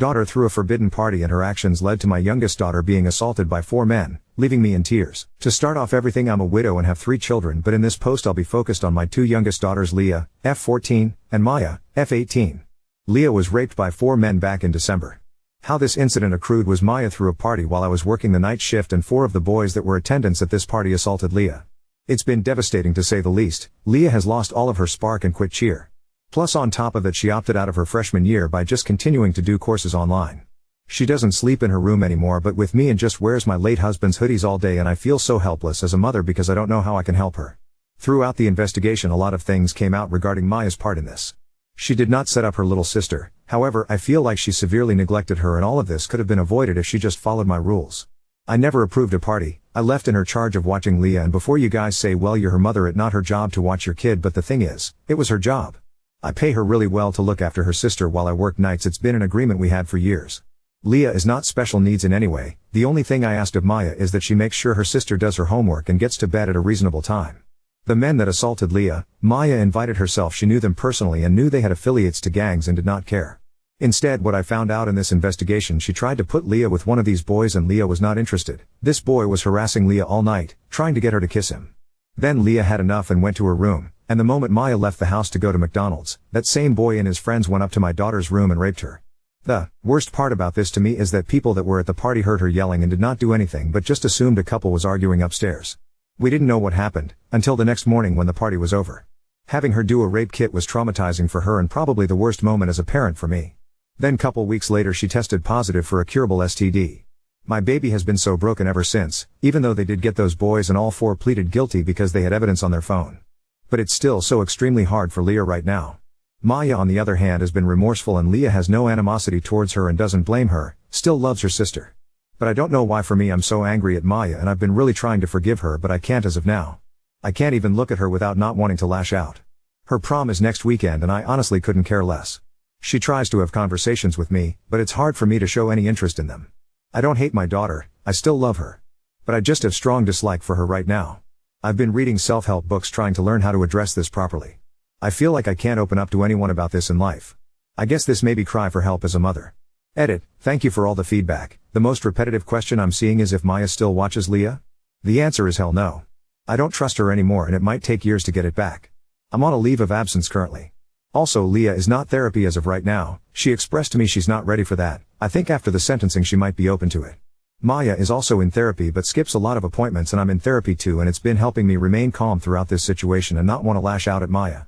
daughter threw a forbidden party and her actions led to my youngest daughter being assaulted by 4 men, leaving me in tears. To start off everything, I'm a widow and have 3 children, but in this post I'll be focused on my 2 youngest daughters, Leah, F14, and Maya, F18. Leah was raped by 4 men back in December. How this incident accrued was Maya threw a party while I was working the night shift and 4 of the boys that were attendants at this party assaulted Leah. It's been devastating to say the least. Leah has lost all of her spark and quit cheer. Plus on top of it, she opted out of her freshman year by just continuing to do courses online. She doesn't sleep in her room anymore but with me and just wears my late husband's hoodies all day, and I feel so helpless as a mother because I don't know how I can help her. Throughout the investigation a lot of things came out regarding Maya's part in this. She did not set up her little sister, however I feel like she severely neglected her, and all of this could have been avoided if she just followed my rules. I never approved a party. I left in her charge of watching Leah, and before you guys say well you're her mother, it's not her job to watch your kid, but the thing is, it was her job. I pay her really well to look after her sister while I work nights. It's been an agreement we had for years. Leah is not special needs in any way. The only thing I asked of Maya is that she makes sure her sister does her homework and gets to bed at a reasonable time. The men that assaulted Leah, Maya invited herself. She knew them personally and knew they had affiliates to gangs and did not care. Instead, what I found out in this investigation, she tried to put Leah with one of these boys and Leah was not interested. This boy was harassing Leah all night, trying to get her to kiss him. Then Leah had enough and went to her room, and the moment Maya left the house to go to McDonald's, that same boy and his friends went up to my daughter's room and raped her. The worst part about this to me is that people that were at the party heard her yelling and did not do anything but just assumed a couple was arguing upstairs. We didn't know what happened until the next morning when the party was over. Having her do a rape kit was traumatizing for her and probably the worst moment as a parent for me. Then couple weeks later she tested positive for a curable STD. My baby has been so broken ever since, even though they did get those boys and all 4 pleaded guilty because they had evidence on their phone. But it's still so extremely hard for Leah right now. Maya on the other hand has been remorseful, and Leah has no animosity towards her and doesn't blame her, still loves her sister. But I don't know why for me I'm so angry at Maya, and I've been really trying to forgive her but I can't as of now. I can't even look at her without not wanting to lash out. Her prom is next weekend and I honestly couldn't care less. She tries to have conversations with me, but it's hard for me to show any interest in them. I don't hate my daughter, I still love her. But I just have strong dislike for her right now. I've been reading self-help books trying to learn how to address this properly. I feel like I can't open up to anyone about this in life. I guess this may be cry for help as a mother. Edit, thank you for all the feedback. The most repetitive question I'm seeing is if Maya still watches Leah? The answer is hell no. I don't trust her anymore and it might take years to get it back. I'm on a leave of absence currently. Also, Leah is not therapy as of right now. She expressed to me she's not ready for that. I think after the sentencing she might be open to it. Maya is also in therapy but skips a lot of appointments, and I'm in therapy too, and it's been helping me remain calm throughout this situation and not want to lash out at Maya.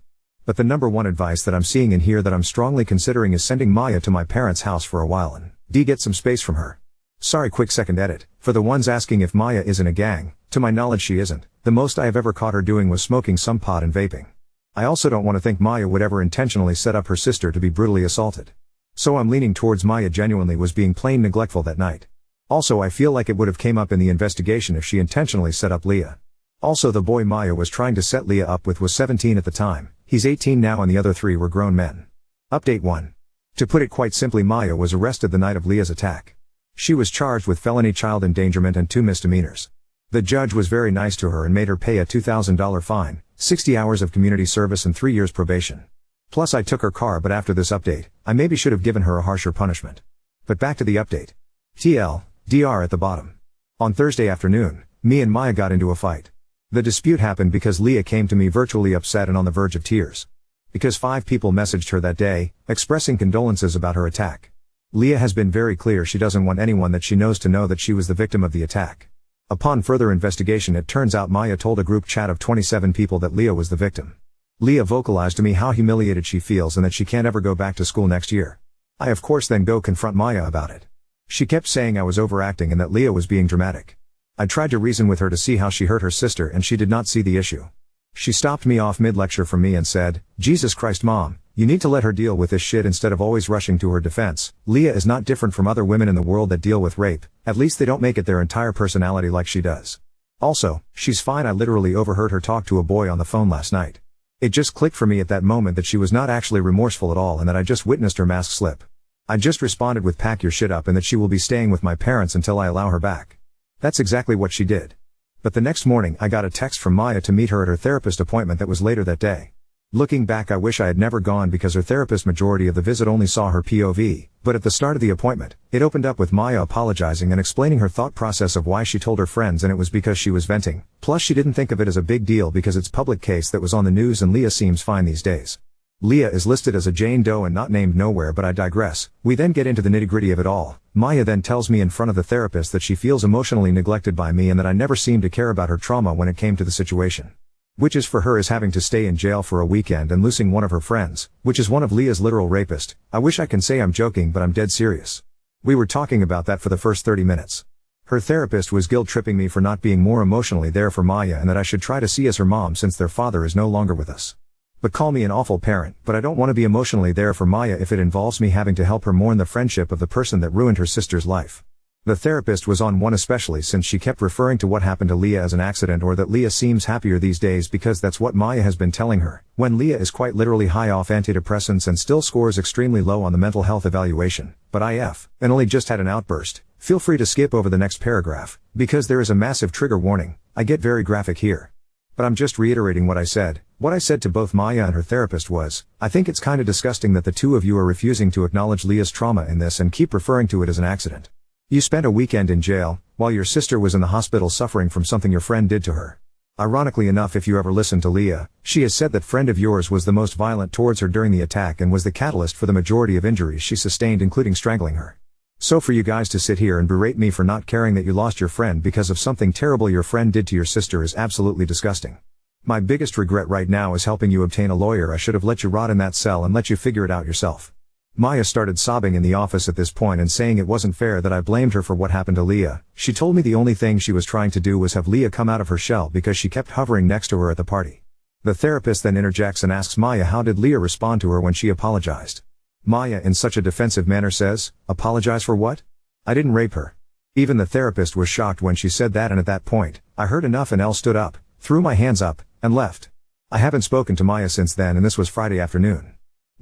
But the number one advice that I'm seeing in here that I'm strongly considering is sending Maya to my parents' house for a while and get some space from her. Sorry, quick second edit. For the ones asking if Maya is in a gang, to my knowledge she isn't. The most I have ever caught her doing was smoking some pot and vaping. I also don't want to think Maya would ever intentionally set up her sister to be brutally assaulted. So I'm leaning towards Maya genuinely was being plain neglectful that night. Also, I feel like it would have came up in the investigation if she intentionally set up Leah. Also, the boy Maya was trying to set Leah up with was 17 at the time. He's 18 now and the other 3 were grown men. Update 1. To put it quite simply, Maya was arrested the night of Leah's attack. She was charged with felony child endangerment and 2 misdemeanors. The judge was very nice to her and made her pay a $2,000 fine, 60 hours of community service and 3 years probation. Plus I took her car, but after this update, I maybe should have given her a harsher punishment. But back to the update. TLDR at the bottom. On Thursday afternoon, me and Maya got into a fight. The dispute happened because Leah came to me virtually upset and on the verge of tears. Because 5 people messaged her that day, expressing condolences about her attack. Leah has been very clear she doesn't want anyone that she knows to know that she was the victim of the attack. Upon further investigation, it turns out Maya told a group chat of 27 people that Leah was the victim. Leah vocalized to me how humiliated she feels and that she can't ever go back to school next year. I of course then go confront Maya about it. She kept saying I was overacting and that Leah was being dramatic. I tried to reason with her to see how she hurt her sister and she did not see the issue. She stopped me off mid-lecture from me and said, "Jesus Christ, Mom, you need to let her deal with this shit instead of always rushing to her defense. Leah is not different from other women in the world that deal with rape, at least they don't make it their entire personality like she does. Also, she's fine." I literally overheard her talk to a boy on the phone last night. It just clicked for me at that moment that she was not actually remorseful at all and that I just witnessed her mask slip. I just responded with "pack your shit up," and that she will be staying with my parents until I allow her back. That's exactly what she did. But the next morning I got a text from Maya to meet her at her therapist appointment that was later that day. Looking back, I wish I had never gone because her therapist majority of the visit only saw her POV, but at the start of the appointment, it opened up with Maya apologizing and explaining her thought process of why she told her friends, and it was because she was venting. Plus she didn't think of it as a big deal because it's public case that was on the news and Leah seems fine these days. Leah is listed as a Jane Doe and not named nowhere, but I digress. We then get into the nitty-gritty of it all. Maya then tells me in front of the therapist that she feels emotionally neglected by me and that I never seemed to care about her trauma when it came to the situation. Which is for her is having to stay in jail for a weekend and losing one of her friends, which is one of Leah's literal rapist. I wish I can say I'm joking, but I'm dead serious. We were talking about that for the first 30 minutes. Her therapist was guilt-tripping me for not being more emotionally there for Maya and that I should try to see as her mom since their father is no longer with us. But call me an awful parent, but I don't want to be emotionally there for Maya if it involves me having to help her mourn the friendship of the person that ruined her sister's life. The therapist was on one especially since she kept referring to what happened to Leah as an accident or that Leah seems happier these days because that's what Maya has been telling her, when Leah is quite literally high off antidepressants and still scores extremely low on the mental health evaluation. But and only just had an outburst. Feel free to skip over the next paragraph, because there is a massive trigger warning. I get very graphic here. But I'm just reiterating what I said. What I said to both Maya and her therapist was, I think it's kinda disgusting that the two of you are refusing to acknowledge Leah's trauma in this and keep referring to it as an accident. You spent a weekend in jail, while your sister was in the hospital suffering from something your friend did to her. Ironically enough, if you ever listen to Leah, she has said that friend of yours was the most violent towards her during the attack and was the catalyst for the majority of injuries she sustained, including strangling her. So for you guys to sit here and berate me for not caring that you lost your friend because of something terrible your friend did to your sister is absolutely disgusting. My biggest regret right now is helping you obtain a lawyer. I should have let you rot in that cell and let you figure it out yourself. Maya started sobbing in the office at this point and saying it wasn't fair that I blamed her for what happened to Leah. She told me the only thing she was trying to do was have Leah come out of her shell because she kept hovering next to her at the party. The therapist then interjects and asks Maya how did Leah respond to her when she apologized. Maya in such a defensive manner says, apologize for what? I didn't rape her. Even the therapist was shocked when she said that, and at that point, I heard enough and stood up, threw my hands up, and left. I haven't spoken to Maya since then, and this was Friday afternoon.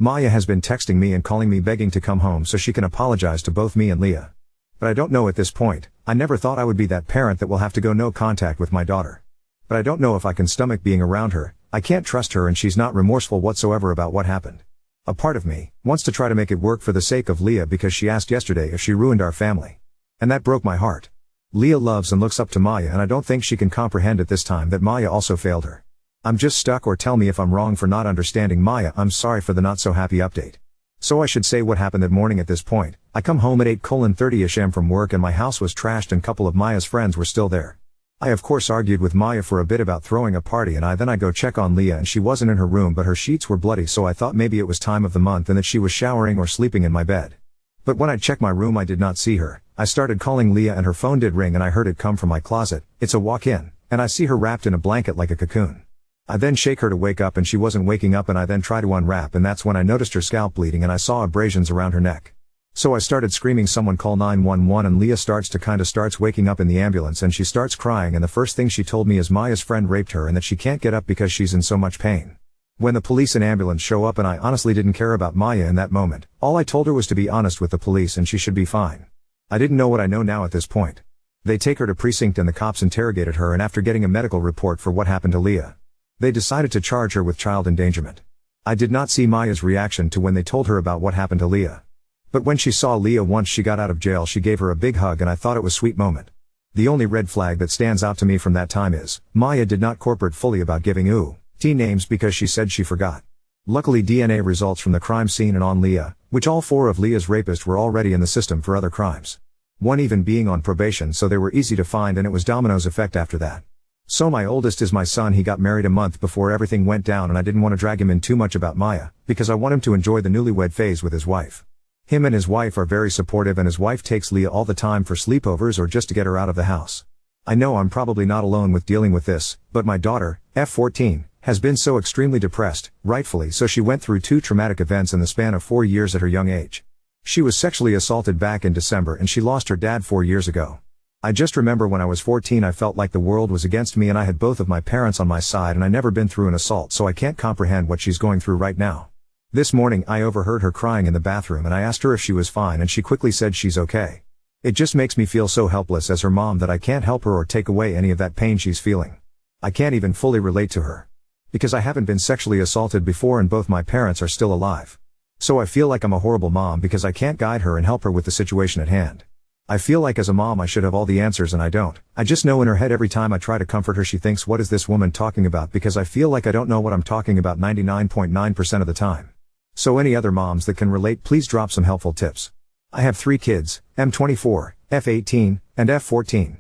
Maya has been texting me and calling me begging to come home so she can apologize to both me and Leah. But I don't know at this point. I never thought I would be that parent that will have to go no contact with my daughter. But I don't know if I can stomach being around her. I can't trust her and she's not remorseful whatsoever about what happened. A part of me wants to try to make it work for the sake of Leah because she asked yesterday if she ruined our family. And that broke my heart. Leah loves and looks up to Maya and I don't think she can comprehend at this time that Maya also failed her. I'm just stuck, or tell me if I'm wrong for not understanding Maya. I'm sorry for the not so happy update. So I should say what happened that morning. At this point, I come home at 8:30ish am from work and my house was trashed and couple of Maya's friends were still there. I of course argued with Maya for a bit about throwing a party and I go check on Leah and she wasn't in her room but her sheets were bloody, so I thought maybe it was time of the month and that she was showering or sleeping in my bed. But when I checked my room I did not see her. I started calling Leah and her phone did ring and I heard it come from my closet. It's a walk-in, and I see her wrapped in a blanket like a cocoon. I then shake her to wake up and she wasn't waking up and I then try to unwrap and that's when I noticed her scalp bleeding and I saw abrasions around her neck. So I started screaming someone call 911 and Leah starts waking up in the ambulance and she starts crying and the first thing she told me is Maya's friend raped her and that she can't get up because she's in so much pain. When the police and ambulance show up and I honestly didn't care about Maya in that moment, all I told her was to be honest with the police and she should be fine. I didn't know what I know now at this point. They take her to precinct and the cops interrogated her and after getting a medical report for what happened to Leah, they decided to charge her with child endangerment. I did not see Maya's reaction to when they told her about what happened to Leah. But when she saw Leah once she got out of jail she gave her a big hug and I thought it was a sweet moment. The only red flag that stands out to me from that time is, Maya did not cooperate fully about giving T names because she said she forgot. Luckily DNA results from the crime scene and on Leah, which all four of Leah's rapists were already in the system for other crimes. One even being on probation, so they were easy to find and it was dominoes effect after that. So my oldest is my son. He got married a month before everything went down and I didn't want to drag him in too much about Maya, because I want him to enjoy the newlywed phase with his wife. Him and his wife are very supportive and his wife takes Leah all the time for sleepovers or just to get her out of the house. I know I'm probably not alone with dealing with this, but my daughter, F14, has been so extremely depressed, rightfully so. She went through 2 traumatic events in the span of 4 years at her young age. She was sexually assaulted back in December and she lost her dad 4 years ago. I just remember when I was 14 I felt like the world was against me and I had both of my parents on my side and I never been through an assault, so I can't comprehend what she's going through right now. This morning I overheard her crying in the bathroom and I asked her if she was fine and she quickly said she's okay. It just makes me feel so helpless as her mom that I can't help her or take away any of that pain she's feeling. I can't even fully relate to her. Because I haven't been sexually assaulted before and both my parents are still alive. So I feel like I'm a horrible mom because I can't guide her and help her with the situation at hand. I feel like as a mom I should have all the answers and I don't. I just know in her head every time I try to comfort her she thinks, what is this woman talking about, because I feel like I don't know what I'm talking about 99.9% of the time. So any other moms that can relate, please drop some helpful tips. I have 3 kids, M24, F18, and F14.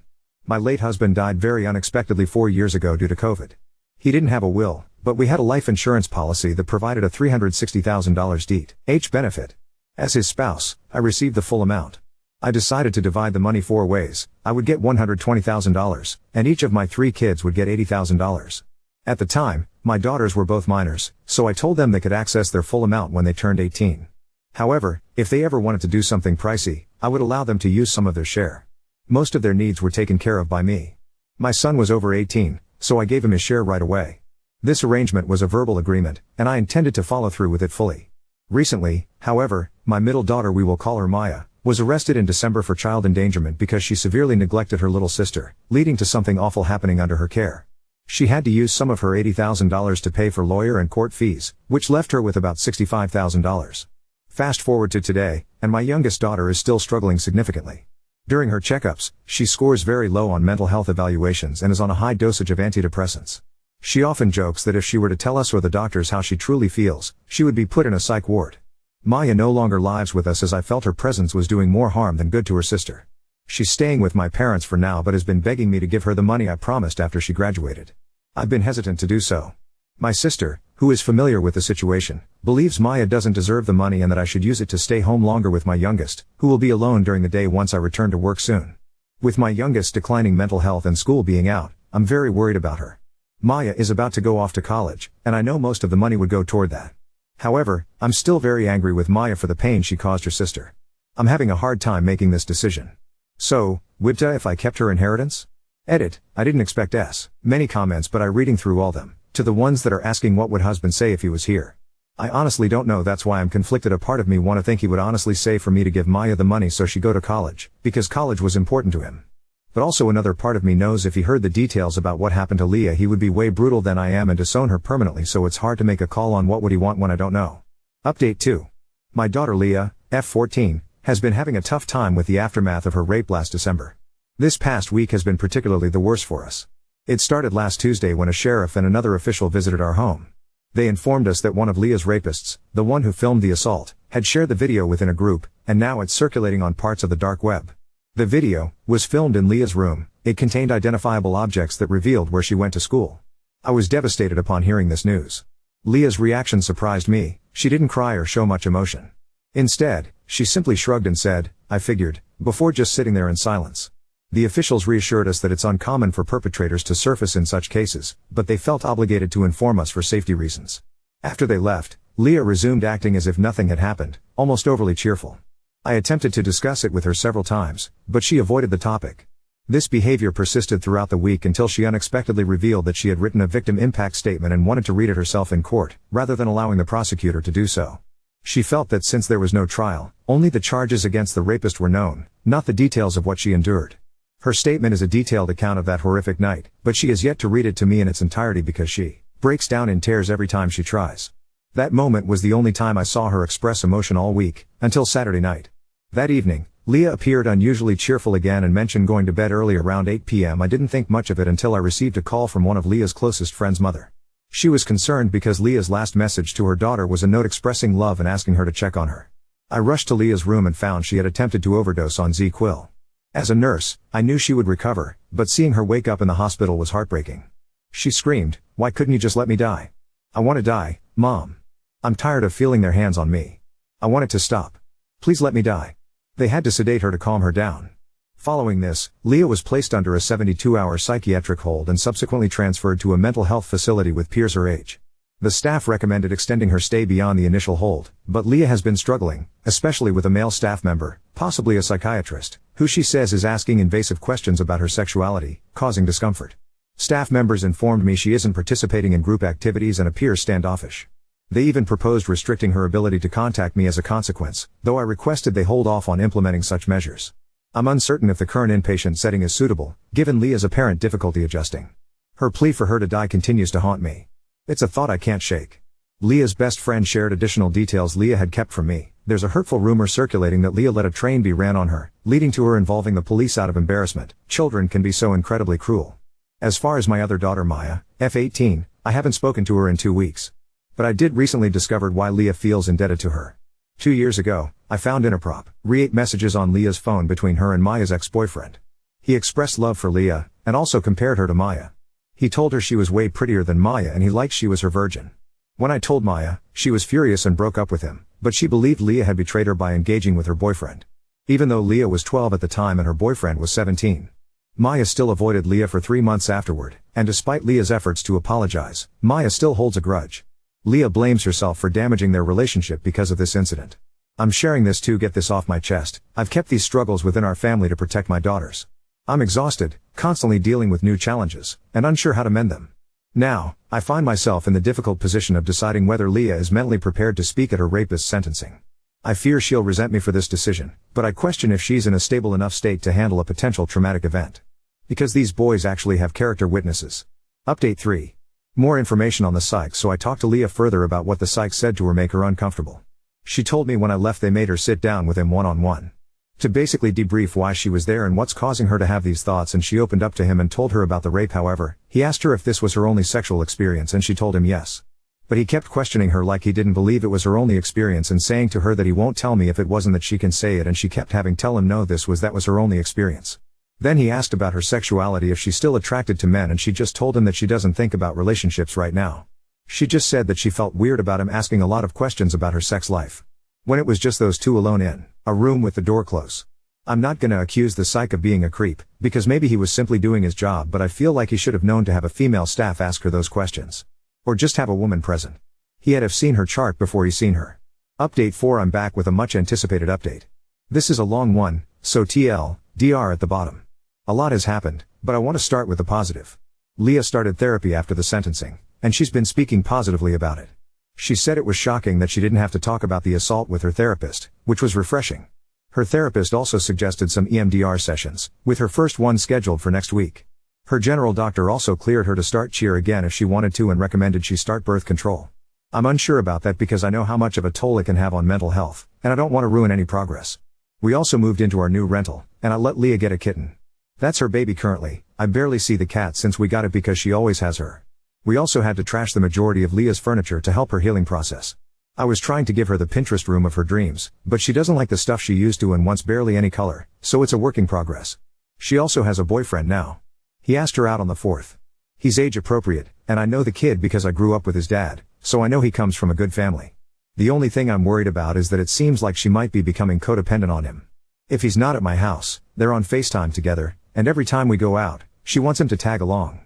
My late husband died very unexpectedly 4 years ago due to COVID. He didn't have a will, but we had a life insurance policy that provided a $360,000 DEET benefit. As his spouse, I received the full amount. I decided to divide the money 4 ways. I would get $120,000, and each of my 3 kids would get $80,000. At the time, my daughters were both minors, so I told them they could access their full amount when they turned 18. However, if they ever wanted to do something pricey, I would allow them to use some of their share. Most of their needs were taken care of by me. My son was over 18, so I gave him his share right away. This arrangement was a verbal agreement, and I intended to follow through with it fully. Recently, however, my middle daughter, we will call her Maya, was arrested in December for child endangerment because she severely neglected her little sister, leading to something awful happening under her care. She had to use some of her $80,000 to pay for lawyer and court fees, which left her with about $65,000. Fast forward to today, and my youngest daughter is still struggling significantly. During her checkups, she scores very low on mental health evaluations and is on a high dosage of antidepressants. She often jokes that if she were to tell us or the doctors how she truly feels, she would be put in a psych ward. Maya no longer lives with us as I felt her presence was doing more harm than good to her sister. She's staying with my parents for now but has been begging me to give her the money I promised after she graduated. I've been hesitant to do so. My sister, who is familiar with the situation, believes Maya doesn't deserve the money and that I should use it to stay home longer with my youngest, who will be alone during the day once I return to work soon. With my youngest declining mental health and school being out, I'm very worried about her. Maya is about to go off to college, and I know most of the money would go toward that. However, I'm still very angry with Maya for the pain she caused her sister. I'm having a hard time making this decision. So, wth if I kept her inheritance? Edit, I didn't expect many comments but I reading through all them, to the ones that are asking what would husband say if he was here. I honestly don't know, that's why I'm conflicted. A part of me want to think he would honestly say for me to give Maya the money so she go to college, because college was important to him. But also another part of me knows if he heard the details about what happened to Leah he would be way brutal than I am and disown her permanently, so it's hard to make a call on what would he want when I don't know. Update 2. My daughter Leah, F14, has been having a tough time with the aftermath of her rape last December. This past week has been particularly the worst for us. It started last Tuesday when a sheriff and another official visited our home. They informed us that one of Leah's rapists, the one who filmed the assault, had shared the video within a group, and now it's circulating on parts of the dark web. The video was filmed in Leah's room. It contained identifiable objects that revealed where she went to school. I was devastated upon hearing this news. Leah's reaction surprised me. She didn't cry or show much emotion. Instead, she simply shrugged and said, "I figured," before just sitting there in silence. The officials reassured us that it's uncommon for perpetrators to surface in such cases, but they felt obligated to inform us for safety reasons. After they left, Leah resumed acting as if nothing had happened, almost overly cheerful. I attempted to discuss it with her several times, but she avoided the topic. This behavior persisted throughout the week until she unexpectedly revealed that she had written a victim impact statement and wanted to read it herself in court, rather than allowing the prosecutor to do so. She felt that since there was no trial, only the charges against the rapist were known, not the details of what she endured. Her statement is a detailed account of that horrific night, but she has yet to read it to me in its entirety because she breaks down in tears every time she tries. That moment was the only time I saw her express emotion all week, until Saturday night. That evening, Leah appeared unusually cheerful again and mentioned going to bed early around 8 p.m. I didn't think much of it until I received a call from one of Leah's closest friends' mother. She was concerned because Leah's last message to her daughter was a note expressing love and asking her to check on her. I rushed to Leah's room and found she had attempted to overdose on ZQuil. As a nurse, I knew she would recover, but seeing her wake up in the hospital was heartbreaking. She screamed, "Why couldn't you just let me die? I want to die, Mom. I'm tired of feeling their hands on me. I want it to stop. Please let me die." They had to sedate her to calm her down. Following this, Leah was placed under a 72-hour psychiatric hold and subsequently transferred to a mental health facility with peers her age. The staff recommended extending her stay beyond the initial hold, but Leah has been struggling, especially with a male staff member, possibly a psychiatrist, who she says is asking invasive questions about her sexuality, causing discomfort. Staff members informed me she isn't participating in group activities and appears standoffish. They even proposed restricting her ability to contact me as a consequence, though I requested they hold off on implementing such measures. I'm uncertain if the current inpatient setting is suitable, given Leah's apparent difficulty adjusting. Her plea for her to die continues to haunt me. It's a thought I can't shake. Leah's best friend shared additional details Leah had kept from me. There's a hurtful rumor circulating that Leah let a train be ran on her, leading to her involving the police out of embarrassment. Children can be so incredibly cruel. As far as my other daughter Maya, F18, I haven't spoken to her in 2 weeks. But I did recently discover why Leah feels indebted to her. 2 years ago, I found inappropriate messages on Leah's phone between her and Maya's ex-boyfriend. He expressed love for Leah, and also compared her to Maya. He told her she was way prettier than Maya and he liked she was her virgin. When I told Maya, she was furious and broke up with him, but she believed Leah had betrayed her by engaging with her boyfriend. Even though Leah was 12 at the time and her boyfriend was 17. Maya still avoided Leah for 3 months afterward, and despite Leah's efforts to apologize, Maya still holds a grudge. Leah blames herself for damaging their relationship because of this incident. I'm sharing this to get this off my chest. I've kept these struggles within our family to protect my daughters. I'm exhausted, constantly dealing with new challenges, and unsure how to mend them. Now, I find myself in the difficult position of deciding whether Leah is mentally prepared to speak at her rapist's sentencing. I fear she'll resent me for this decision, but I question if she's in a stable enough state to handle a potential traumatic event. Because these boys actually have character witnesses. Update 3. More information on the psych, so I talked to Leah further about what the psych said to her make her uncomfortable. She told me when I left they made her sit down with him one-on-one. To basically debrief why she was there and what's causing her to have these thoughts, and she opened up to him and told her about the rape. However, he asked her if this was her only sexual experience and she told him yes. But he kept questioning her like he didn't believe it was her only experience and saying to her that he won't tell me if it wasn't, that she can say it, and she kept having tell him no, that was her only experience. Then he asked about her sexuality, if she's still attracted to men, and she just told him that she doesn't think about relationships right now. She just said that she felt weird about him asking a lot of questions about her sex life. When it was just those two alone in a room with the door closed. I'm not gonna accuse the psych of being a creep, because maybe he was simply doing his job, but I feel like he should have known to have a female staff ask her those questions. Or just have a woman present. He had have seen her chart before he seen her. Update 4. I'm back with a much anticipated update. This is a long one, so TLDR at the bottom. A lot has happened, but I want to start with the positive. Leah started therapy after the sentencing, and she's been speaking positively about it. She said it was shocking that she didn't have to talk about the assault with her therapist, which was refreshing. Her therapist also suggested some EMDR sessions, with her first one scheduled for next week. Her general doctor also cleared her to start cheer again if she wanted to and recommended she start birth control. I'm unsure about that because I know how much of a toll it can have on mental health, and I don't want to ruin any progress. We also moved into our new rental, and I let Leah get a kitten. That's her baby currently. I barely see the cat since we got it because she always has her. We also had to trash the majority of Leah's furniture to help her healing process. I was trying to give her the Pinterest room of her dreams, but she doesn't like the stuff she used to and wants barely any color, so it's a work in progress. She also has a boyfriend now. He asked her out on the 4th. He's age appropriate, and I know the kid because I grew up with his dad, so I know he comes from a good family. The only thing I'm worried about is that it seems like she might be becoming codependent on him. If he's not at my house, they're on FaceTime together, and every time we go out, she wants him to tag along.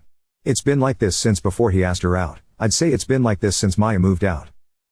It's been like this since before he asked her out. I'd say it's been like this since Maya moved out.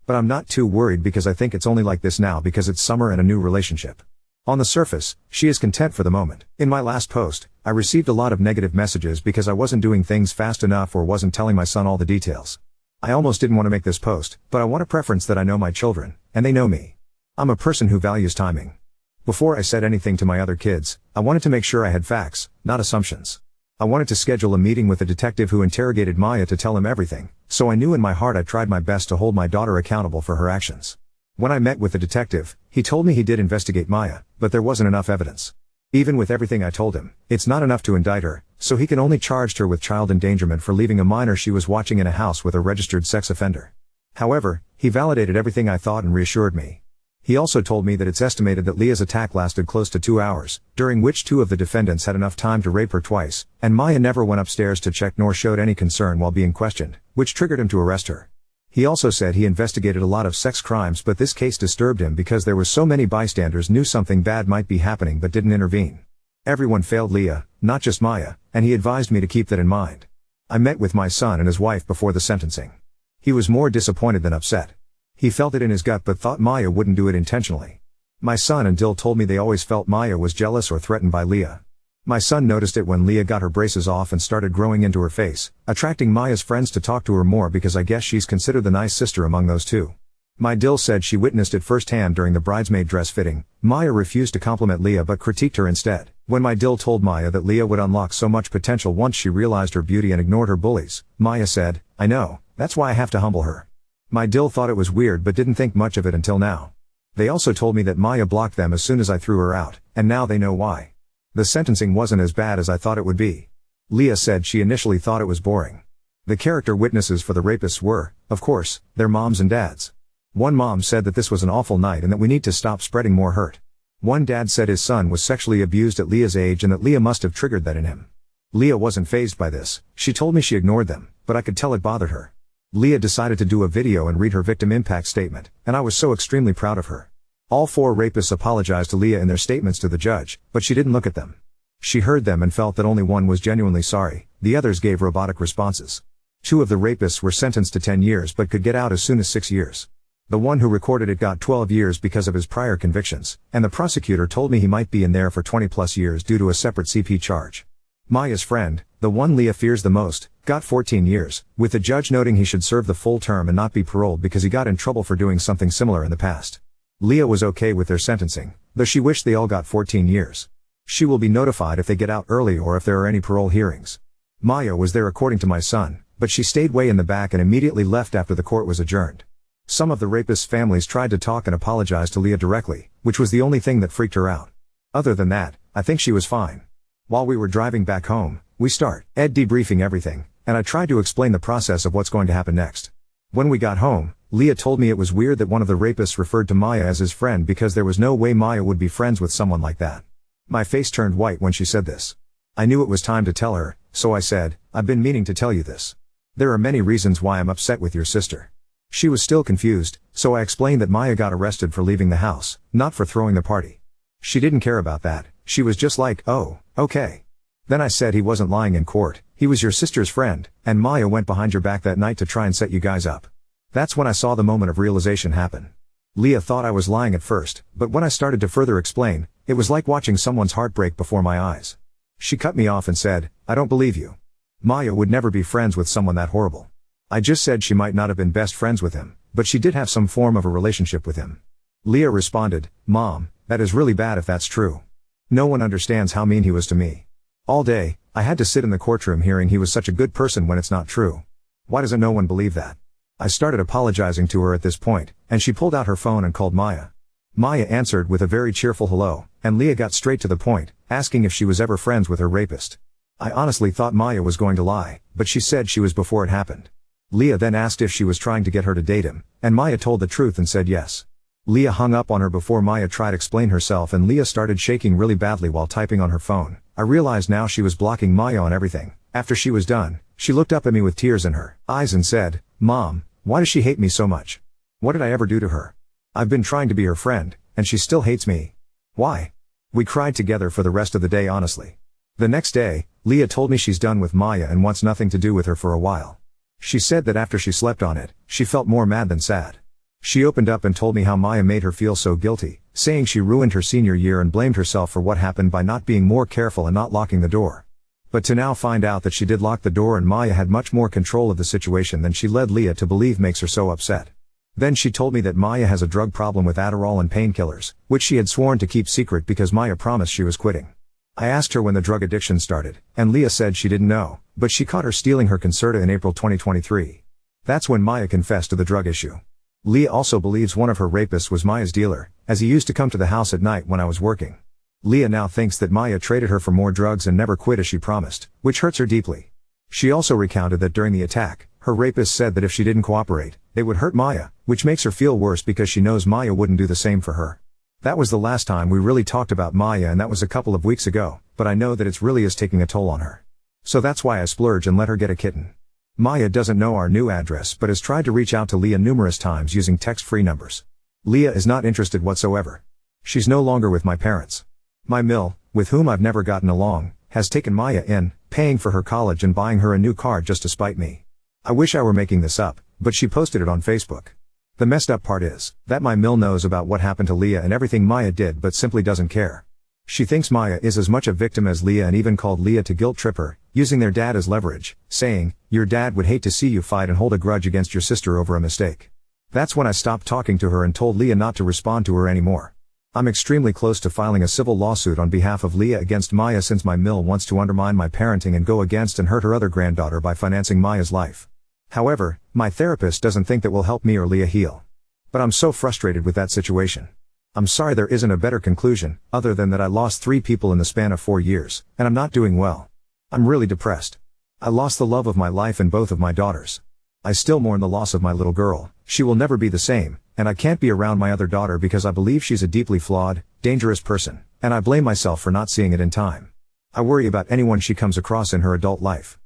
But I'm not too worried because I think it's only like this now because it's summer and a new relationship. On the surface, she is content for the moment. In my last post, I received a lot of negative messages because I wasn't doing things fast enough or wasn't telling my son all the details. I almost didn't want to make this post, but I want to preference that I know my children, and they know me. I'm a person who values timing. Before I said anything to my other kids, I wanted to make sure I had facts, not assumptions. I wanted to schedule a meeting with a detective who interrogated Maya to tell him everything, so I knew in my heart I tried my best to hold my daughter accountable for her actions. When I met with the detective, he told me he did investigate Maya, but there wasn't enough evidence. Even with everything I told him, it's not enough to indict her, so he can only charge her with child endangerment for leaving a minor she was watching in a house with a registered sex offender. However, he validated everything I thought and reassured me. He also told me that it's estimated that Leah's attack lasted close to 2 hours, during which 2 of the defendants had enough time to rape her twice, and Maya never went upstairs to check nor showed any concern while being questioned, which triggered him to arrest her. He also said he investigated a lot of sex crimes, but this case disturbed him because there were so many bystanders knew something bad might be happening but didn't intervene. Everyone failed Leah, not just Maya, and he advised me to keep that in mind. I met with my son and his wife before the sentencing. He was more disappointed than upset. He felt it in his gut but thought Maya wouldn't do it intentionally. My son and Dill told me they always felt Maya was jealous or threatened by Leah. My son noticed it when Leah got her braces off and started growing into her face, attracting Maya's friends to talk to her more because I guess she's considered the nice sister among those two. My Dill said she witnessed it firsthand during the bridesmaid dress fitting. Maya refused to compliment Leah but critiqued her instead. When my Dill told Maya that Leah would unlock so much potential once she realized her beauty and ignored her bullies, Maya said, "I know, That's why I have to humble her. My dill thought it was weird but didn't think much of it until now. They also told me that Maya blocked them as soon as I threw her out, and now they know why. The sentencing wasn't as bad as I thought it would be. Leah said she initially thought it was boring. The character witnesses for the rapists were, of course, their moms and dads. One mom said that this was an awful night and that we need to stop spreading more hurt. One dad said his son was sexually abused at Leah's age and that Leah must have triggered that in him. Leah wasn't fazed by this. She told me she ignored them, but I could tell it bothered her. Leah decided to do a video and read her victim impact statement, and I was so extremely proud of her. All 4 rapists apologized to Leah in their statements to the judge, but she didn't look at them. She heard them and felt that only one was genuinely sorry, the others gave robotic responses. 2 of the rapists were sentenced to 10 years but could get out as soon as 6 years. The one who recorded it got 12 years because of his prior convictions, and the prosecutor told me he might be in there for 20+ years due to a separate CP charge. Maya's friend, the one Leah fears the most, got 14 years, with the judge noting he should serve the full term and not be paroled because he got in trouble for doing something similar in the past. Leah was okay with their sentencing, though she wished they all got 14 years. She will be notified if they get out early or if there are any parole hearings. Maya was there according to my son, but she stayed way in the back and immediately left after the court was adjourned. Some of the rapists' families tried to talk and apologize to Leah directly, which was the only thing that freaked her out. Other than that, I think she was fine. While we were driving back home, we started debriefing everything, and I tried to explain the process of what's going to happen next. When we got home, Leah told me it was weird that one of the rapists referred to Maya as his friend because there was no way Maya would be friends with someone like that. My face turned white when she said this. I knew it was time to tell her, so I said, I've been meaning to tell you this. There are many reasons why I'm upset with your sister. She was still confused, so I explained that Maya got arrested for leaving the house, not for throwing the party. She didn't care about that, she was just like, oh, okay. Then I said he wasn't lying in court, he was your sister's friend, and Maya went behind your back that night to try and set you guys up. That's when I saw the moment of realization happen. Leah thought I was lying at first, but when I started to further explain, it was like watching someone's heart break before my eyes. She cut me off and said, I don't believe you. Maya would never be friends with someone that horrible. I just said she might not have been best friends with him, but she did have some form of a relationship with him. Leah responded, Mom, that is really bad if that's true. No one understands how mean he was to me. All day, I had to sit in the courtroom hearing he was such a good person when it's not true. Why doesn't no one believe that? I started apologizing to her at this point, and she pulled out her phone and called Maya. Maya answered with a very cheerful hello, and Leah got straight to the point, asking if she was ever friends with her rapist. I honestly thought Maya was going to lie, but she said she was before it happened. Leah then asked if she was trying to get her to date him, and Maya told the truth and said yes. Leah hung up on her before Maya tried to explain herself and Leah started shaking really badly while typing on her phone. I realized now she was blocking Maya on everything. After she was done, she looked up at me with tears in her eyes and said, Mom, why does she hate me so much? What did I ever do to her? I've been trying to be her friend, and she still hates me. Why? We cried together for the rest of the day honestly. The next day, Leah told me she's done with Maya and wants nothing to do with her for a while. She said that after she slept on it, she felt more mad than sad. She opened up and told me how Maya made her feel so guilty, saying she ruined her senior year and blamed herself for what happened by not being more careful and not locking the door. But to now find out that she did lock the door and Maya had much more control of the situation than she led Leah to believe makes her so upset. Then she told me that Maya has a drug problem with Adderall and painkillers, which she had sworn to keep secret because Maya promised she was quitting. I asked her when the drug addiction started, and Leah said she didn't know, but she caught her stealing her Concerta in April 2023. That's when Maya confessed to the drug issue. Leah also believes one of her rapists was Maya's dealer, as he used to come to the house at night when I was working. Leah now thinks that Maya traded her for more drugs and never quit as she promised, which hurts her deeply. She also recounted that during the attack, her rapist said that if she didn't cooperate, they would hurt Maya, which makes her feel worse because she knows Maya wouldn't do the same for her. That was the last time we really talked about Maya and that was a couple of weeks ago, but I know that it's really is taking a toll on her. So that's why I splurge and let her get a kitten. Maya doesn't know our new address but has tried to reach out to Leah numerous times using text-free numbers. Leah is not interested whatsoever. She's no longer with my parents. My mill, with whom I've never gotten along, has taken Maya in, paying for her college and buying her a new car just to spite me. I wish I were making this up, but she posted it on Facebook. The messed up part is that my mill knows about what happened to Leah and everything Maya did but simply doesn't care. She thinks Maya is as much a victim as Leah and even called Leah to guilt trip her, using their dad as leverage, saying, your dad would hate to see you fight and hold a grudge against your sister over a mistake. That's when I stopped talking to her and told Leah not to respond to her anymore. I'm extremely close to filing a civil lawsuit on behalf of Leah against Maya since my mill wants to undermine my parenting and go against and hurt her other granddaughter by financing Maya's life. However, my therapist doesn't think that will help me or Leah heal. But I'm so frustrated with that situation. I'm sorry there isn't a better conclusion, other than that I lost 3 people in the span of 4 years, and I'm not doing well. I'm really depressed. I lost the love of my life and both of my daughters. I still mourn the loss of my little girl. She will never be the same, and I can't be around my other daughter because I believe she's a deeply flawed, dangerous person, and I blame myself for not seeing it in time. I worry about anyone she comes across in her adult life.